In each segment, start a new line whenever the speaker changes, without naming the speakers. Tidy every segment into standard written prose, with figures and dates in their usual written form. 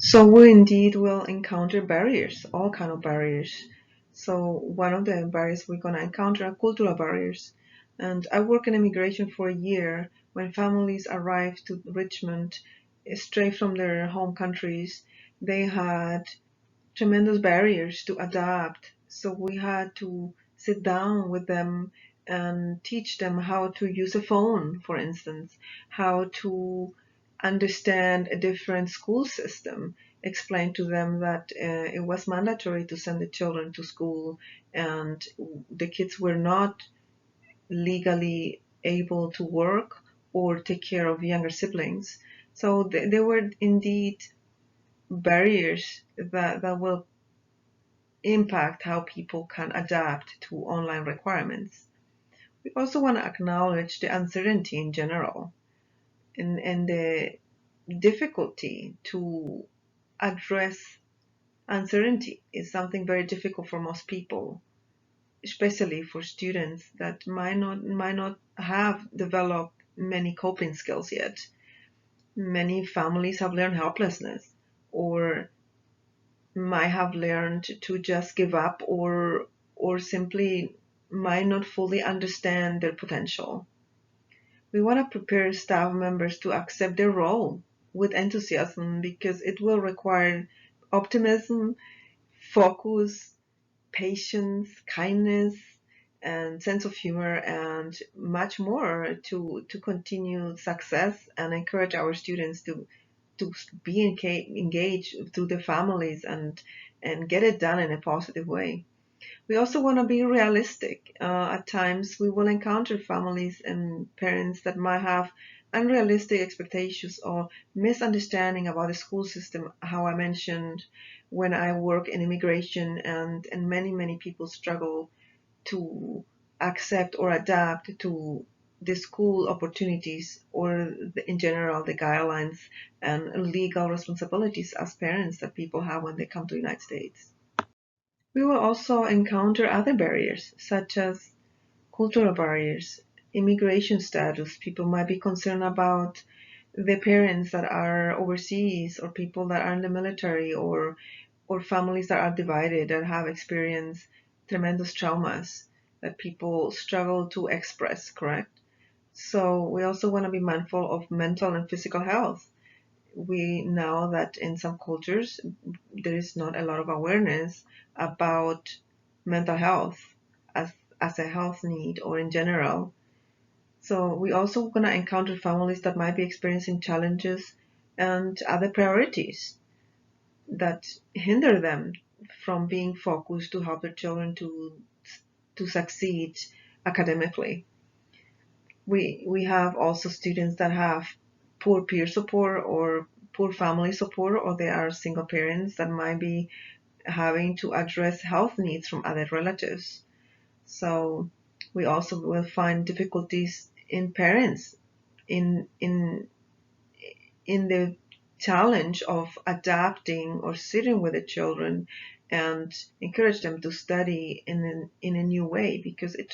So we indeed will encounter barriers, all kind of barriers. So one of the barriers we're gonna encounter are cultural barriers. And I work in immigration for a year. When families arrive to Richmond straight from their home countries, they had tremendous barriers to adapt. So we had to sit down with them and teach them how to use a phone, for instance, how to understand a different school system, explain to them that it was mandatory to send the children to school and the kids were not legally able to work or take care of younger siblings. So there were indeed barriers that will impact how people can adapt to online requirements. We also want to acknowledge the uncertainty in general and the difficulty to address uncertainty is something very difficult for most people, especially for students that might not have developed many coping skills yet. Many families have learned helplessness or might have learned to just give up or simply might not fully understand their potential. We want to prepare staff members to accept their role with enthusiasm because it will require optimism, focus, patience, kindness, and sense of humor and much more to continue success and encourage our students to be engaged through their families and get it done in a positive way. We also want to be realistic. At times, we will encounter families and parents that might have unrealistic expectations or misunderstanding about the school system. How I mentioned when I work in immigration, and many people struggle to accept or adapt to the school opportunities or in general the guidelines and legal responsibilities as parents that people have when they come to the United States. We will also encounter other barriers such as cultural barriers, immigration status. People might be concerned about their parents that are overseas or people that are in the military or families that are divided that have experienced tremendous traumas that people struggle to express, correct? So we also want to be mindful of mental and physical health. We know that in some cultures there is not a lot of awareness about mental health as as a health need or in general. So we also gonna encounter families that might be experiencing challenges and other priorities that hinder them from being focused to help their children to succeed academically. We have also students that have poor peer support or poor family support, or they are single parents that might be having to address health needs from other relatives. So we also will find difficulties in parents in the challenge of adapting or sitting with the children and encourage them to study in a new way because it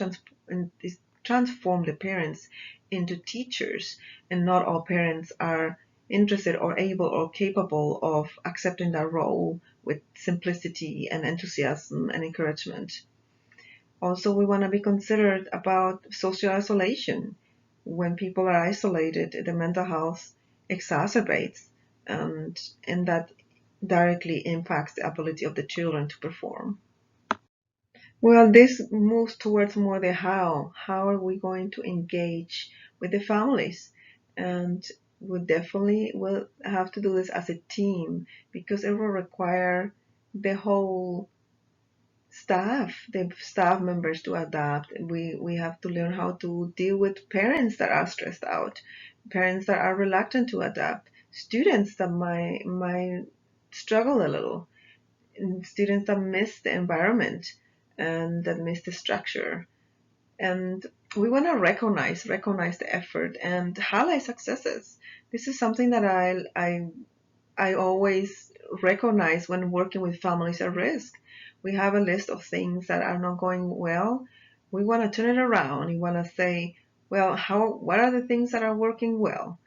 transforms the parents into teachers, and not all parents are interested or able or capable of accepting that role with simplicity and enthusiasm and encouragement. Also, we want to be considerate about social isolation. When people are isolated, the mental health exacerbates, and that directly impacts the ability of the children to perform. Well, this moves towards more the how. How are we going to engage with the families? And we definitely will have to do this as a team because it will require the whole the staff members to adapt. We have to learn how to deal with parents that are stressed out, parents that are reluctant to adapt, students that might struggle a little, and students that miss the environment and that miss the structure. And we want to recognize the effort and highlight successes. This is something that I always recognize when working with families at risk. We have a list of things that are not going well. We want to turn it around. We want to say, well, what are the things that are working well?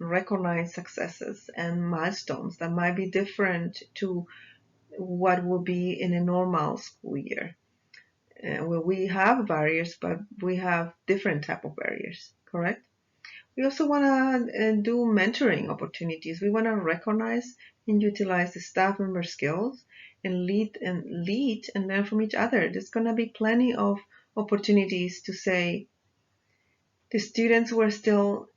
recognize successes and milestones that might be different to what will be in a normal school year, where we have barriers, but we have different type of barriers, correct? We also want to do mentoring opportunities. We want to recognize and utilize the staff member skills and lead and learn from each other. There's going to be plenty of opportunities to say the students were still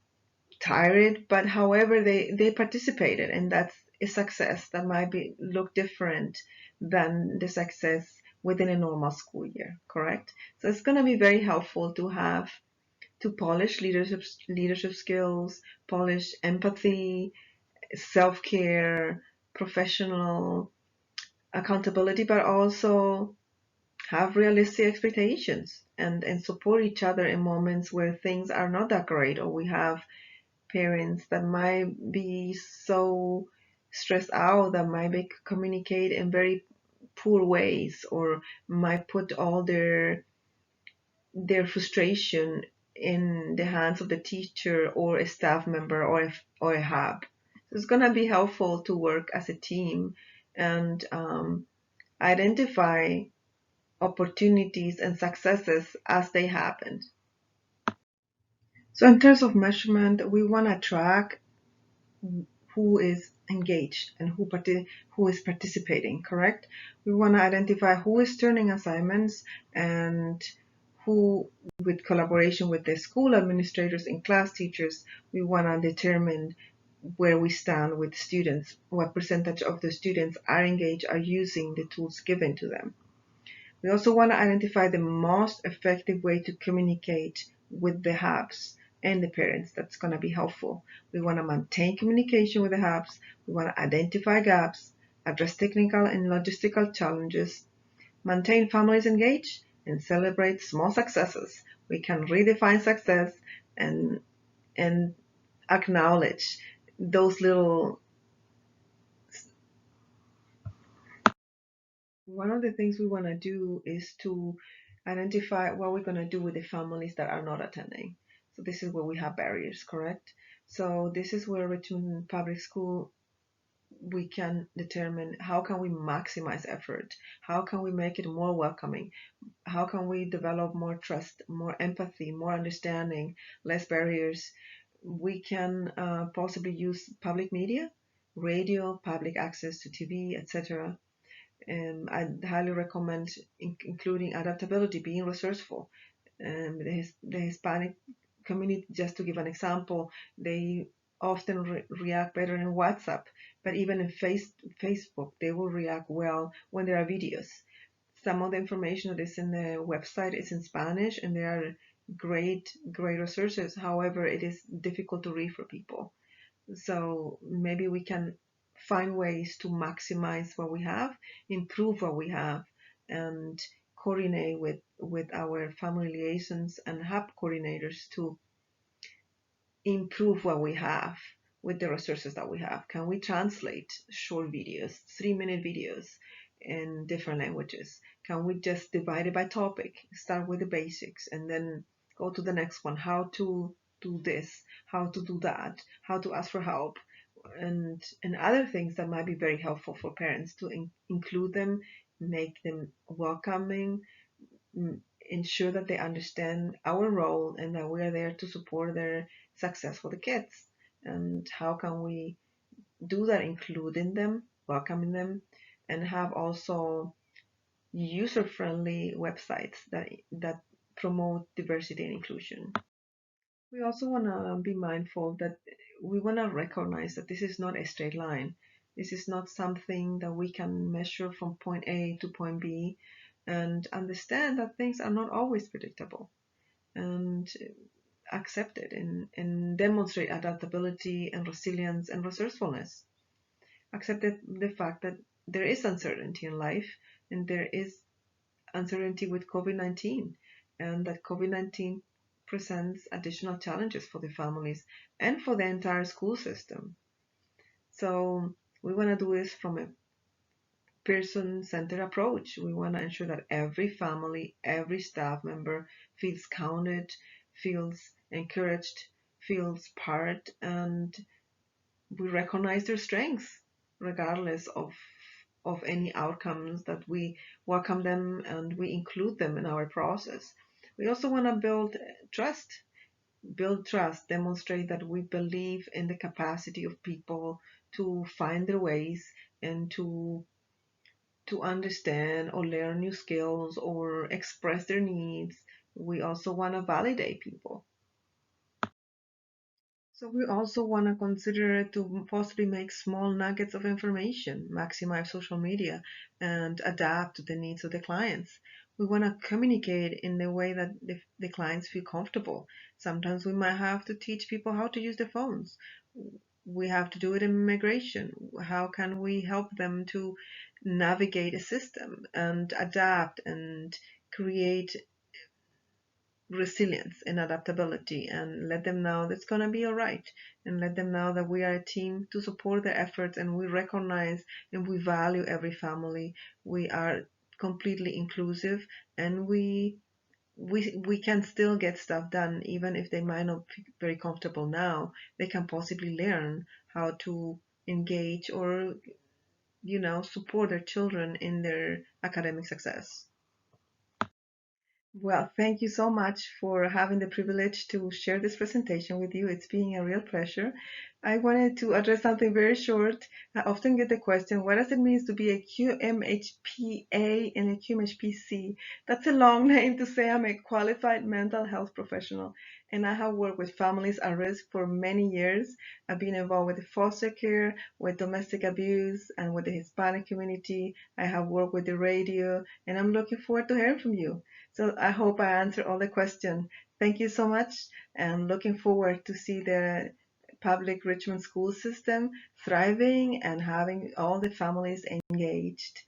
tired, but however they participated, and that's a success that might be look different than the success within a normal school year, correct? So it's going to be very helpful to have to polish leadership skills, polish empathy, self-care, professional accountability, but also have realistic expectations and support each other in moments where things are not that great, or we have parents that might be so stressed out that might communicate in very poor ways, or might put all their frustration in the hands of the teacher or a staff member or a hub. So it's going to be helpful to work as a team and identify opportunities and successes as they happen. So in terms of measurement, we want to track who is engaged and who is participating, correct? We want to identify who is turning assignments and who, with collaboration with the school administrators and class teachers, we want to determine where we stand with students, what percentage of the students are engaged, are using the tools given to them. We also want to identify the most effective way to communicate with the hubs and the parents. That's going to be helpful. We want to maintain communication with the hubs. We want to identify gaps, address technical and logistical challenges, maintain families engaged, and celebrate small successes. We can redefine success and acknowledge those little. One of the things we want to do is to identify what we're going to do with the families that are not attending. So this is where we have barriers, correct? So this is where Richmond Public School, we can determine how can we maximize effort, how can we make it more welcoming, how can we develop more trust, more empathy, more understanding, less barriers. We can possibly use public media, radio, public access to TV, etc. I highly recommend including adaptability, being resourceful. The Hispanic community, just to give an example, they often react better in WhatsApp, but even in Facebook, they will react well when there are videos. Some of the information that is in the website is in Spanish, and there are great resources. However, it is difficult to read for people. So maybe we can find ways to maximize what we have, improve what we have, and coordinate with our family liaisons and hub coordinators to improve what we have with the resources that we have. Can we translate short videos, 3-minute videos in different languages? Can we just divide it by topic, start with the basics, and then go to the next one? How to do this, how to do that, how to ask for help, and other things that might be very helpful for parents to include them, make them welcoming, ensure that they understand our role and that we are there to support their success for the kids. And how can we do that, including them, welcoming them, and have also user-friendly websites that promote diversity and inclusion. We also want to be mindful that we want to recognize that this is not a straight line. This is not something that we can measure from point A to point B, and understand that things are not always predictable, and accept it and demonstrate adaptability and resilience and resourcefulness. Accept the fact that there is uncertainty in life, and there is uncertainty with COVID-19, and that COVID-19 presents additional challenges for the families and for the entire school system. So we want to do this from a person-centered approach. We want to ensure that every family, every staff member feels counted, feels encouraged, feels part, and we recognize their strengths regardless of any outcomes, that we welcome them and we include them in our process. We also want to trust build trust, demonstrate that we believe in the capacity of people to find their ways and to understand or learn new skills or express their needs. We also want to validate people. So we also want to consider to possibly make small nuggets of information, maximize social media, and adapt to the needs of the clients. We want to communicate in the way that the clients feel comfortable. Sometimes we might have to teach people how to use the phones. We have to do it in immigration. How can we help them to navigate a system and adapt and create resilience and adaptability, and let them know that's going to be all right, and let them know that we are a team to support their efforts, and we recognize and we value every family. We are completely inclusive, and we can still get stuff done even if they might not be very comfortable now. They can possibly learn how to engage or support their children in their academic success. Well, thank you so much for having the privilege to share this presentation with you. It's been a real pleasure. I wanted to address something very short. I often get the question, what does it mean to be a QMHPA and a QMHPC? That's a long name to say I'm a qualified mental health professional, and I have worked with families at risk for many years. I've been involved with foster care, with domestic abuse, and with the Hispanic community. I have worked with the radio, and I'm looking forward to hearing from you. So I hope I answered all the questions. Thank you so much, and looking forward to see the public Richmond school system thriving and having all the families engaged.